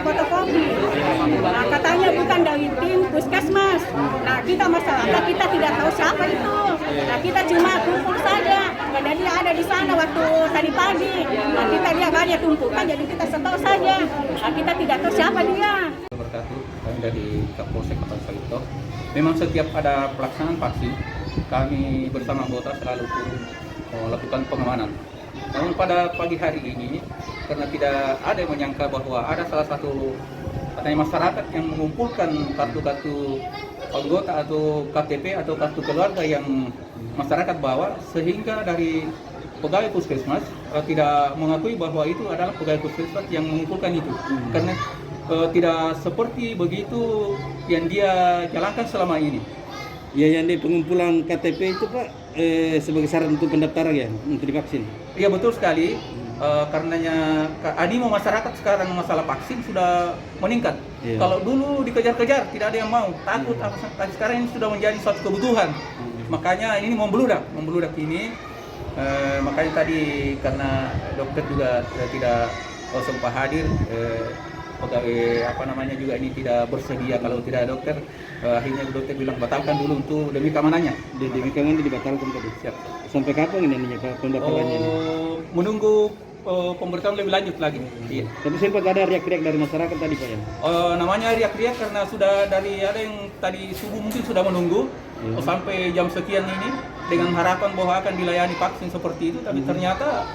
fotokopi. Nah, katanya bukan dari tim puskesmas. Nah, kita masyarakat kita tidak tahu siapa itu. Nah, kita cuma kumpul saja. Karena dia ada di sana waktu tadi pagi. Nah, kita lihat banyak tumpukan, jadi kita setor saja. Nah, kita tidak tahu siapa dia. Kami dari Kapolsek Kota Sawito. Memang setiap ada pelaksanaan vaksin, kami bersama anggota selalu turun melakukan pengamanan. Namun pada pagi hari ini, karena tidak ada yang menyangka bahwa ada salah satu masyarakat yang mengumpulkan kartu-kartu anggota atau KTP atau kartu keluarga yang masyarakat bawa, sehingga dari pegawai puskesmas tidak mengakui bahwa itu adalah pegawai puskesmas yang mengumpulkan itu. Karena tidak seperti begitu yang dia jalankan selama ini. Ya, yang di pengumpulan KTP itu Pak sebagai syarat untuk pendaftaran ya, untuk divaksin. Iya betul sekali, karenanya animo masyarakat sekarang masalah vaksin sudah meningkat. Kalau dulu dikejar-kejar tidak ada yang mau, takut. Tapi sekarang ini sudah menjadi suatu kebutuhan. Makanya ini membludak ini. Makanya tadi karena dokter juga tidak sempat hadir, pegawai juga ini tidak bersedia kalau tidak ada dokter. Akhirnya dokter bilang batalkan dulu untuk demi keamanannya. Demi keamanan dibatalkan tadi. Siap. Sampai kapan ini pendaftarannya? Menunggu pemberitahuan lebih lanjut lagi. Iya. Tapi sempat ada riak-riak dari masyarakat tadi Pak ya? Namanya riak-riak karena sudah dari ada yang tadi subuh mungkin sudah menunggu sampai jam sekian ini dengan harapan bahwa akan dilayani vaksin seperti itu, tapi ternyata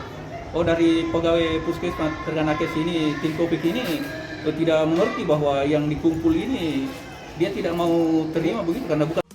dari pegawai puskesmas Terganakes ini, tim Kopik ini tidak mengerti bahwa yang dikumpul ini dia tidak mau terima begitu karena bukan